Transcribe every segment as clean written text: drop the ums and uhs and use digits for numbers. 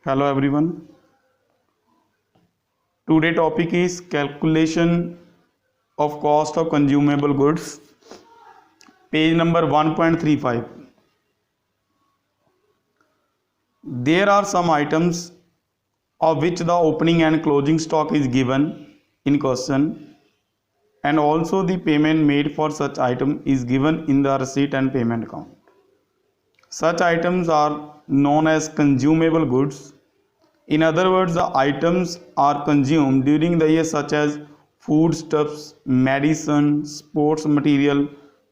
Hello everyone. Today topic is calculation of cost of consumable goods. Page number 1.35. There are some items of which the opening and closing stock is given in question, and also the payment made for such item is given in the receipt and payment account. Such items are known as consumable goods. In other words, the items are consumed during the year, such as foodstuffs, medicine, sports material,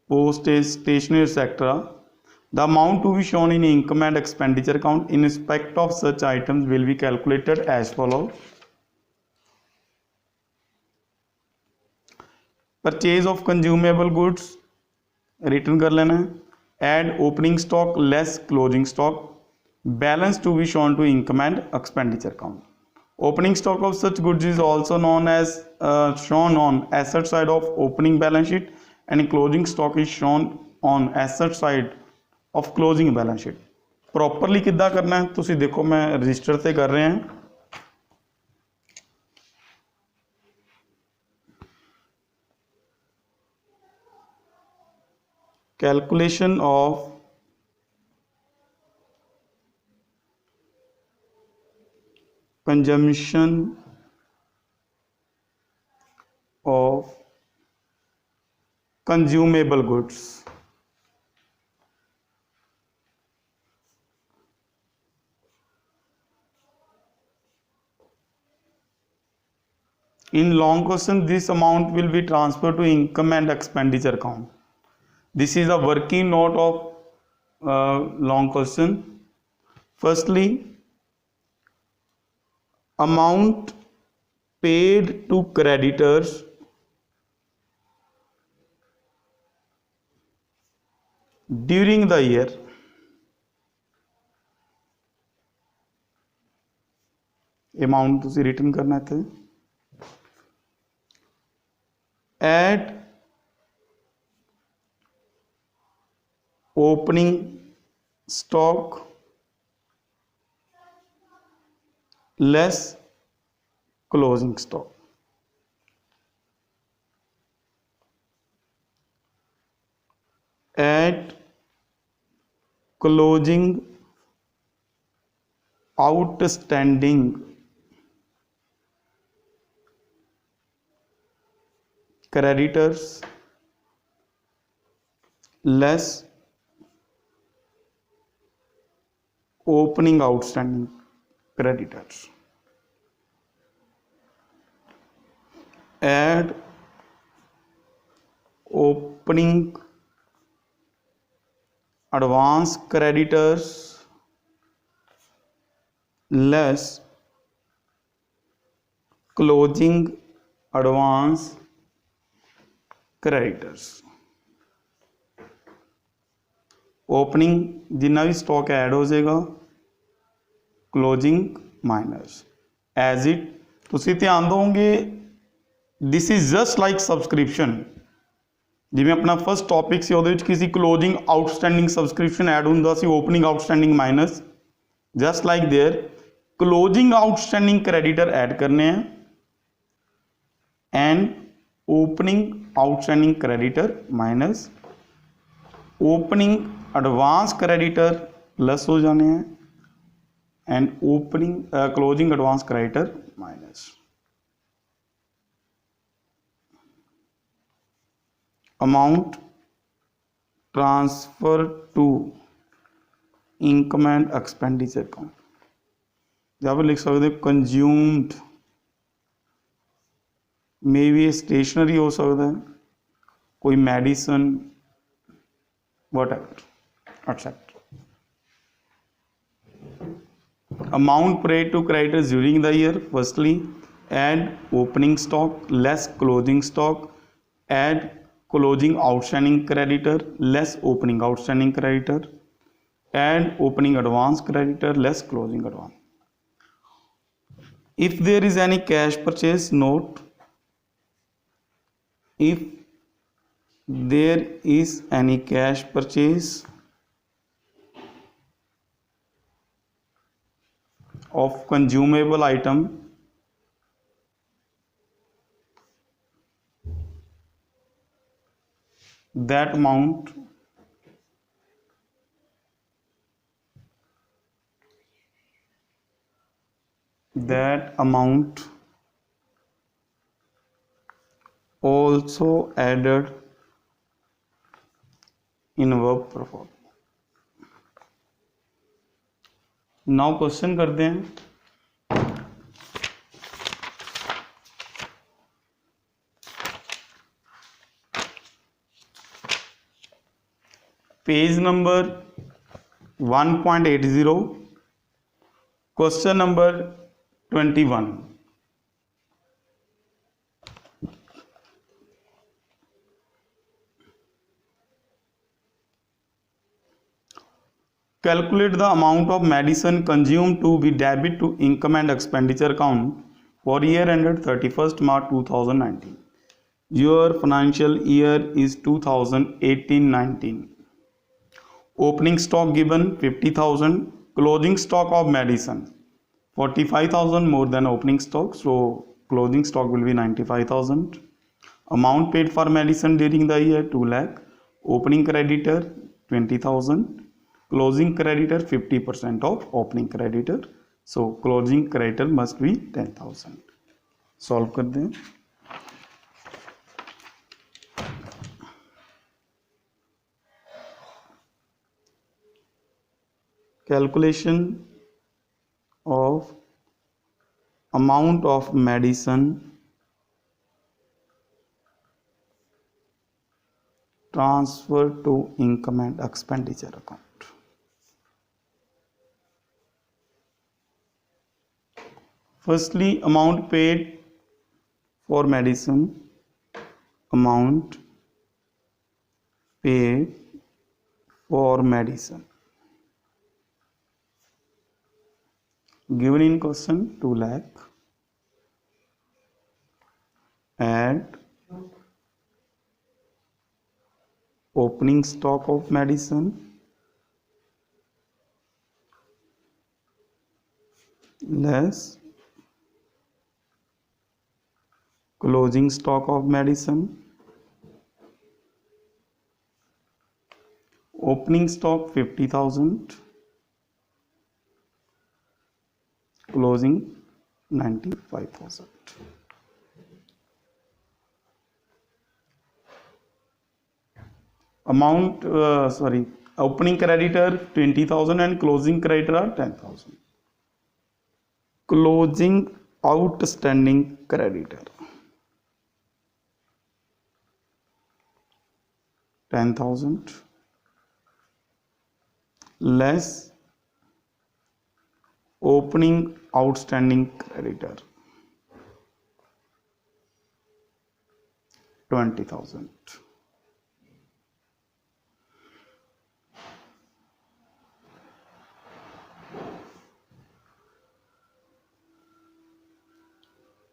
postage, stationery, etc. The amount to be shown in income and expenditure account in respect of such items will be calculated as follows. Purchase of consumable goods return कर लेना है. Add opening stock less closing stock. Balance to be shown to income and expenditure account. Opening stock of such goods is also known as shown on asset side of opening balance sheet, and closing stock is shown on asset side of closing balance sheet. Properly किद्दां करना है तुसी देखो, मैं register से कर रहे हैं. Calculation of consumption of consumable goods. In long question, this amount will be transferred to income and expenditure account. This is a working note of long question. Firstly, amount paid to creditors during the year amount तुसी return करना है at opening stock less closing stock. At closing outstanding creditors less opening outstanding creditors. Add opening advance creditors less closing advance creditors. Opening जिन्ना भी stock add हो जाएगा, closing minus as it. तुसी ध्यान दोगे this is just like subscription. जिवें अपना first topic से ਉਹਦੇ किसी क्लोजिंग आउटस्टैंडिंग सबसक्रिप्शन ऐड ਹੁੰਦਾ ਸੀ, opening outstanding minus. Just like there closing outstanding creditor add करने हैं and opening outstanding creditor minus opening advance creditor plus हो जाने हैं and opening closing advance creditor minus. Amount transfer to income and expenditure account. जब लिख सकते consumed मे भी stationery हो सकता है, कोई medicine, whatever, etc. Amount paid to creditors during the year. Firstly, add opening stock less closing stock. Add closing outstanding creditor less opening outstanding creditor. Add opening advance creditor less closing advance. If there is any cash purchase, note if there is any cash purchase of consumable item that amount also added in verb perform. Now question करते हैं. Page number 1.80, question number 21. Calculate the amount of medicine consumed to be debit to income and expenditure account for year ended 31st March 2019. Your financial year is 2018-19. Opening stock given 50,000. Closing stock of medicine 45,000 more than opening stock, so closing stock will be 95,000. Amount paid for medicine during the year 2 lakh. Opening creditor 20,000. Closing creditor 50% of opening creditor, so closing creditor must be 10,000. Solve कर दें. Calculation of amount of medicine transfer to income and expenditure account. Firstly, amount paid for medicine, amount paid for medicine given in question 2 lakh. Add opening stock of medicine less closing stock of medicine. Opening stock 50,000, closing 95,000. Amount opening creditor 20,000 and closing creditor are 10,000. Closing outstanding creditor 10,000 less opening outstanding creditor 20,000.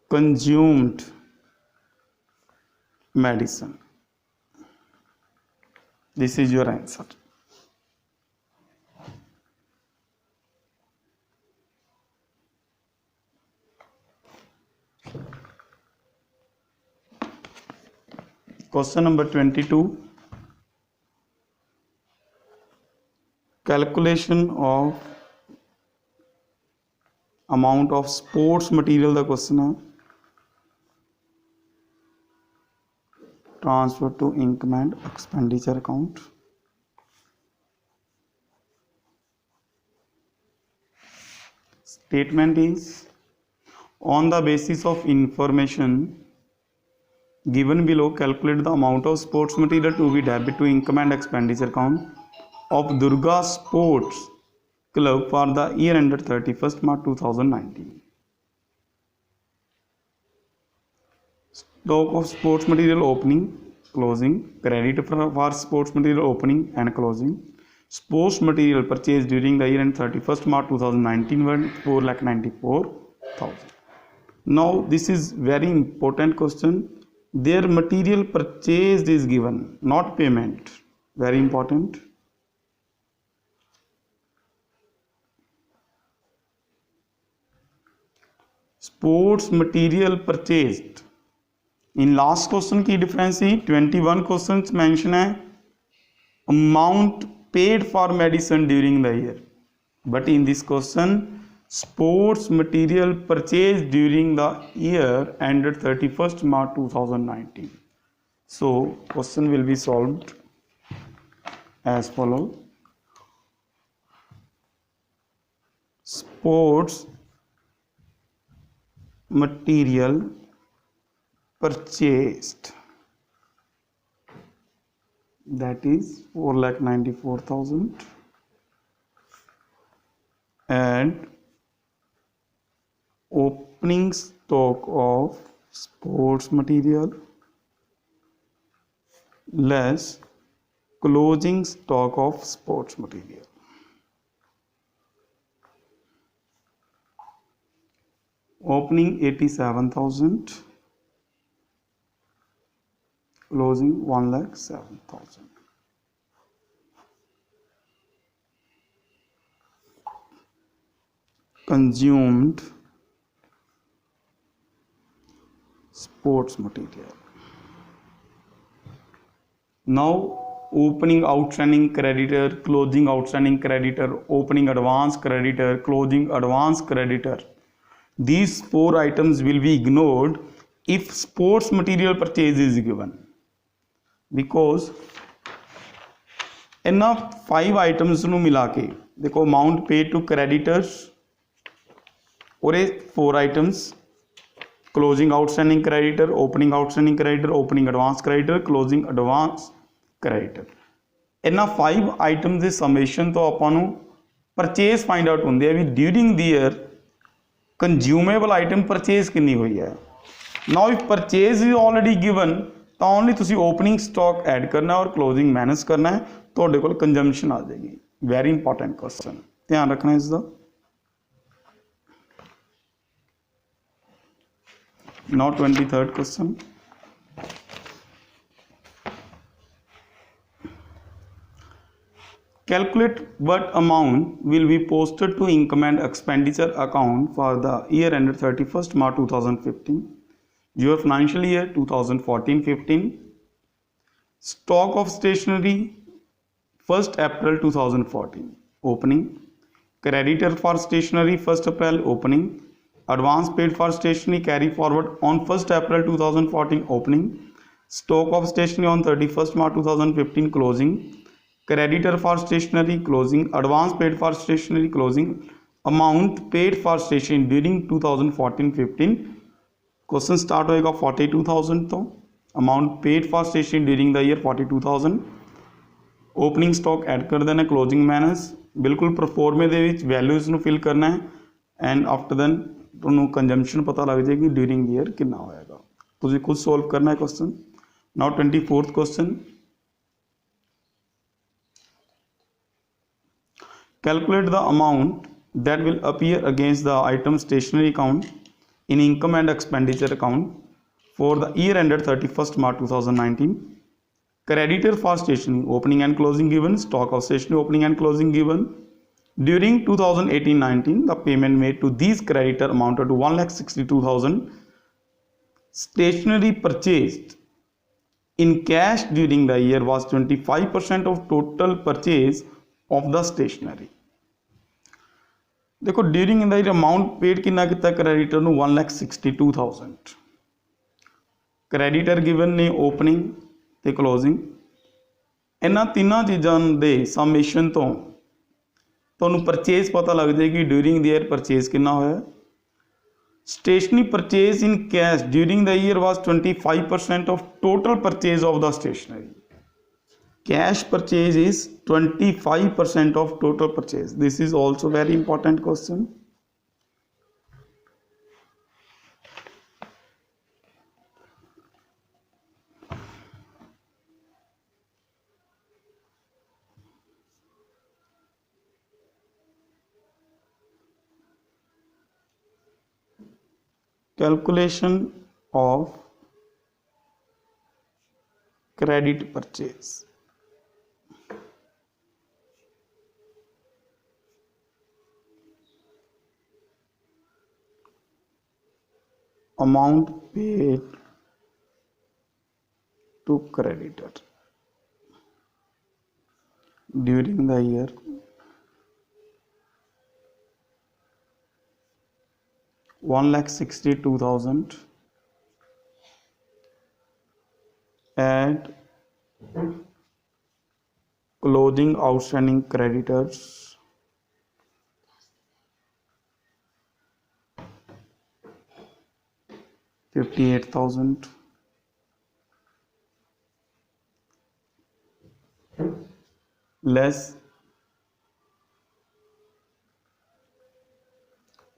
Consumed medicine. This is your answer. Question number 22. Calculation of amount of sports material. The question है. Transfer to income and expenditure account. Statement is, on the basis of information given below, calculate the amount of sports material to be debit to income and expenditure account of Durga Sports Club for the year ended 31st March 2019. Stock of sports material opening, closing, credit for sports material opening and closing. Sports material purchased during the year end 31st March 2019 were 4,94,000. Now this is very important question. Their material purchased is given, not payment. Very important. Sports material purchased. In last question की difference ही 21 question mention है amount paid for medicine during the year, but in this question sports material purchased during the year ended 31st March 2019. So question will be solved as follow: sports material purchased, that is 4,94,000, and opening stock of sports material less closing stock of sports material. Opening 87,000, closing 1,07,000. Consumed sports material. Now opening outstanding creditor, closing outstanding creditor, opening advance creditor, closing advance creditor. These 4 items will be ignored if sports material purchase is given, because ਇਹਨਾਂ 5 items ਨੂੰ ਮਿਲਾ ਕੇ ਦੇਖੋ amount paid to ਕ੍ਰੈਡੀਟਰਸ और 4 items closing outstanding creditor, opening outstanding creditor, opening advance creditor, closing advance creditor. ਇਹਨਾਂ 5 item ਦੇ summation ਤੋਂ ਆਪਾਂ ਨੂੰ ਪਰਚੇਸ ਫਾਈਂਡ ਆਊਟ ਹੁੰਦੇ ਆ ਵੀ during the year consumable item purchase ਕਿੰਨੀ ਹੋਈ ਹੈ। Now if purchase is already given ਤਾਂ ਓਨਲੀ ਤੁਸੀਂ ਓਪਨਿੰਗ ਸਟਾਕ ਐਡ ਕਰਨਾ ਔਰ ਕਲੋजिंग ਮਾਈਨਸ ਕਰਨਾ ਹੈ, ਤੁਹਾਡੇ ਕੋਲ ਕੰਜ਼ੰਪਸ਼ਨ ਆ ਜਾਏਗੀ। ਵੈਰੀ ਇੰਪੋਰਟੈਂਟ ਕੁਐਸਚਨ, ਧਿਆਨ ਰੱਖਣਾ ਇਸ ਦਾ। Now 23rd question. Calculate what amount will be posted to income and expenditure account for the year ended 31st March 2015. Your financial year 2014-15. Stock of stationery 1st April 2014 opening. Creditor for stationery 1st April opening. Advance paid for stationery carry forward on 1st April 2014 opening. Stock of stationery on 31st March 2015 closing. Creditor for stationery closing. Advance paid for stationery closing. Amount paid for stationery during 2014-15. Question start होएगा 42,000 तो amount paid for stationery during the year 42,000. Opening stock add कर देना, closing minus बिल्कुल प्रोफॉर्मे ਦੇ ਵਿੱਚ values ਨੂੰ fill ਕਰਨਾ ਹੈ एंड आफ्टर दैन ਤੁਹਾਨੂੰ ਕੰਜ਼ੰਪਸ਼ਨ ਪਤਾ ਲੱਗ ਜਾਏਗੀ ਡਿਊਰਿੰਗ ਦੀ ਈਅਰ ਕਿੰਨਾ ਹੋਏਗਾ। ਤੁਸੀਂ ਖੁਦ ਸੋਲਵ ਕਰਨਾ ਹੈ question. Now 24th question, calculate the amount that will appear against the item stationery account in income and expenditure account for the year ended 31st March 2019. Creditor for stationery opening and closing given, stock of stationery opening and closing given. During 2018-19, the payment made to these creditor amounted to 1,62,000. Stationery purchased in cash during the year was 25% of total purchase of the stationery. देखो during in the amount paid कितना कितना creditor ਨੂੰ 1,62,000। Creditor given ने opening ਤੇ closing. ਇਹਨਾਂ ਤਿੰਨਾਂ ਚੀਜ਼ਾਂ ਦੇ ਸਮੇਸ਼ਨ ਤੋਂ ਤੁਹਾਨੂੰ ਪਰਚੇਸ ਪਤਾ ਲੱਗ ਜਾਏਗੀ ਡਿਊਰਿੰਗ ਦੀ ਈਅਰ ਪਰਚੇਸ ਕਿੰਨਾ ਹੋਇਆ। Stationery purchase in cash during the year was 25% of total purchase of the stationery. Cash purchase is 25% of total purchase. This is also very important question. Calculation of credit purchase. amount paid to creditor during the year $1,62,000 and closing outstanding creditors $58,000 less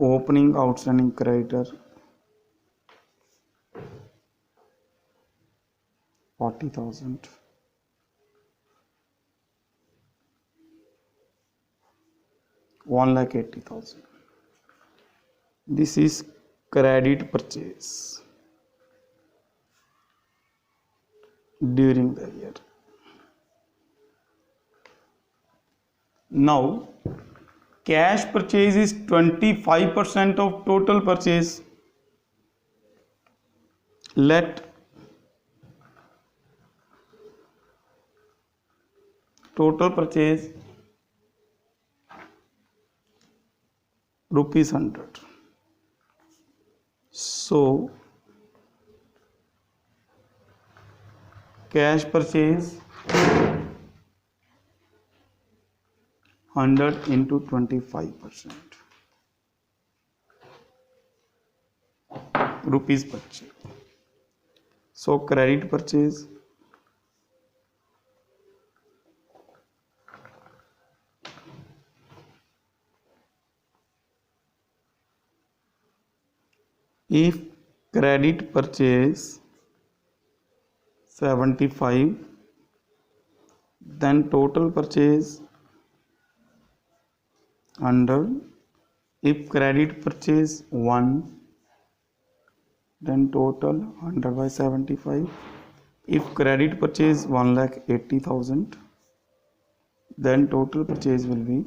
opening outstanding creditor 40,000 1,80,000. This is credit purchase during the year. Now cash purchase is 25% of total purchase. Let total purchase ₹100. So cash purchase 100 into 25% rupees purchase. So credit purchase if credit purchase 75, then total purchase 100. If credit purchase 1, then total 100 by 75. If credit purchase 1,80,000, then total purchase will be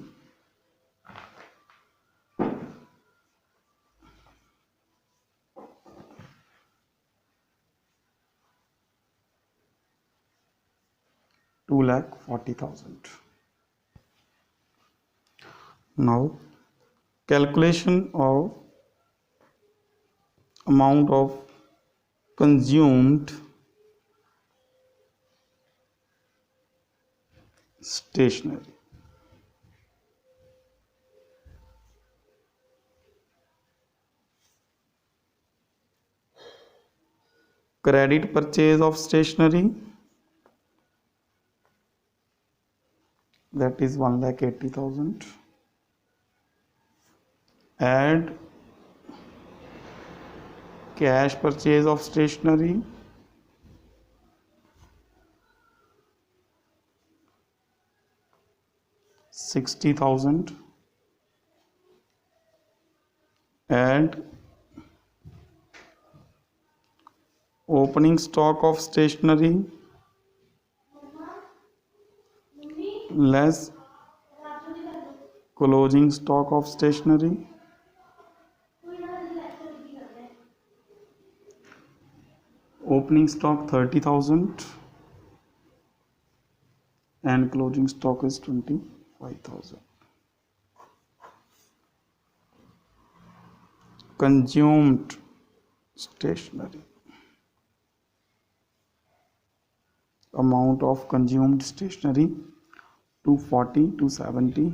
2,40,000. Now calculation of amount of consumed stationery. Credit purchase of stationery, that is 1,80,000. Add cash purchase of stationery, $60,000. Add opening stock of stationery less closing stock of stationery, opening stock 30,000 and closing stock is 25,000. Consumed stationery, amount of consumed stationery 240, 270,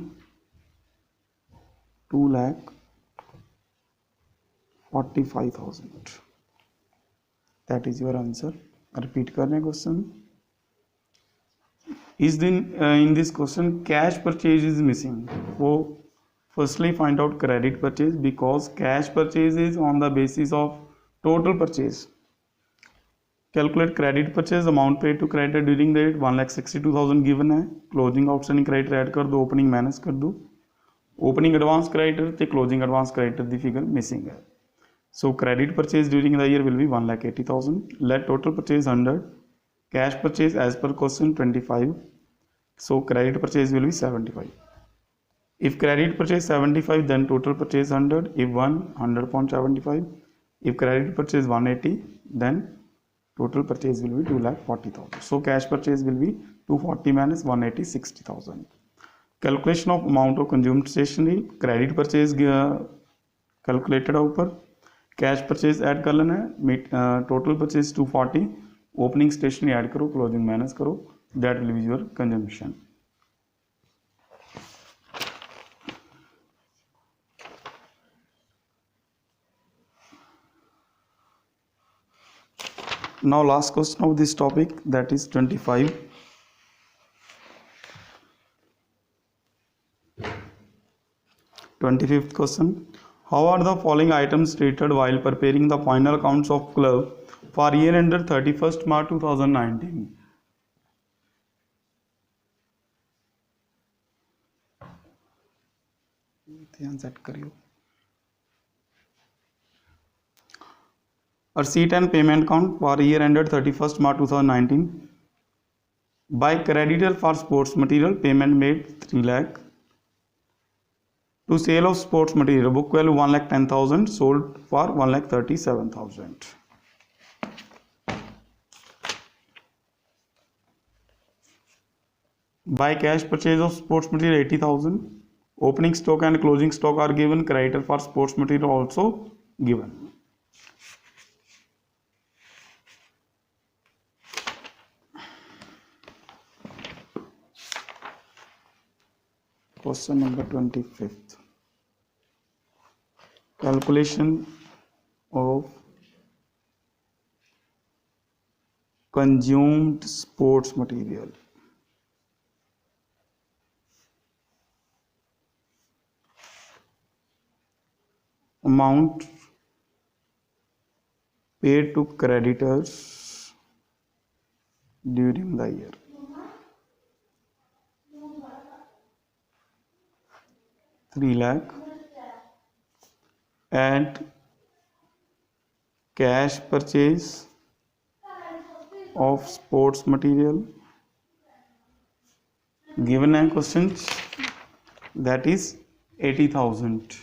2,45,000. That is your answer. Repeat करने question. Is in this question cash purchase is missing. So firstly find out credit purchase, because cash purchase is on the basis of total purchase. Calculate credit purchase, amount paid to creditor during the date 1,62,000 given है. Closing outstanding creditor add कर दो, opening minus कर दो. Opening advance creditor ते closing advance creditor दी figure missing है. So credit purchase during the year will be 1,80,000. Let total purchase 100. Cash purchase as per question 25. So credit purchase will be 75. If credit purchase 75, then total purchase 100. If 100 upon 75. If credit purchase 180, then total purchase will be 2,40,000. So cash purchase will be 240 minus 180, 60,000. Calculation of amount of consumed stationery, credit purchase calculated है ऊपर, cash purchase add कर लेना है, total purchase 240, opening stationery add करो, closing minus करो, that will be your consumption. Now last question of this topic, that is 25. 25th question. How are the following items treated while preparing the final accounts of club for year ended 31st March 2019? ध्यान set करियो. A receipt and payment account for year ended 31st March 2019. By creditor for sports material, payment made 3 lakh. To sale of sports material, book value 1,10,000, sold for 1,37,000. By cash purchase of sports material 80,000. Opening stock and closing stock are given. Creditor for sports material also given. Question number 25th. Calculation of consumed sports material. Amount paid to creditors during the year. ₹3 lakh and cash purchase of sports material given a question, that is 80,000.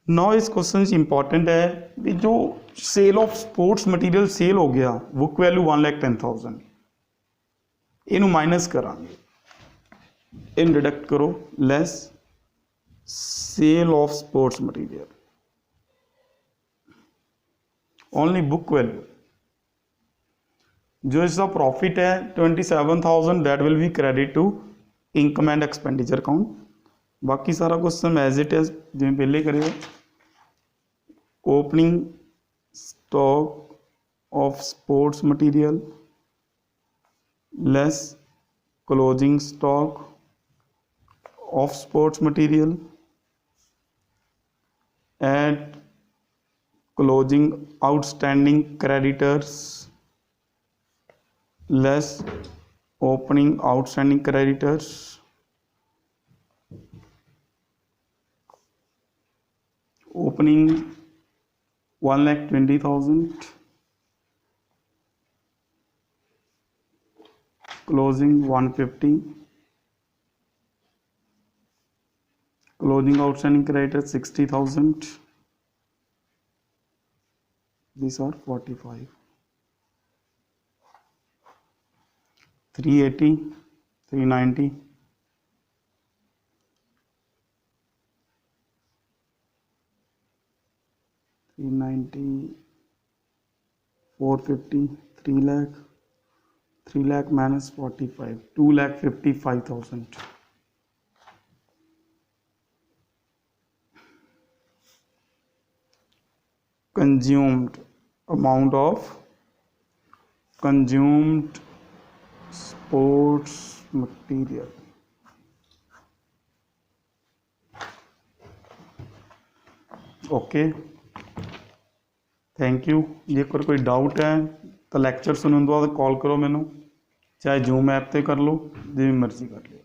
Now इस question important है कि जो sale of sports material sale हो गया, book value 1,10,000, इनू minus करांगे, इन deduct करो, less sale of sports material, only book value. जो इसका प्रॉफिट है 27,000, that will be credit to income and expenditure account. बाकी सारा क्वेश्चन एज इट इज जिवें पहले करेगा. Opening stock of sports material less closing stock of sports material at closing outstanding creditors less opening outstanding creditors. Opening 1,20,000, closing 150, closing outstanding creditors 60,000. These are 45. 380, 390, 390, 450, 3 lakh. 3 lakh minus 45, 2,55,000. Consumed amount of consumed sports material. Okay, thank you. जे कोई doubt है तो lecture सुनने तो बाद call करो मैनू, चाहे जूम ऐप ते कर लो, जिवें मर्जी कर लो.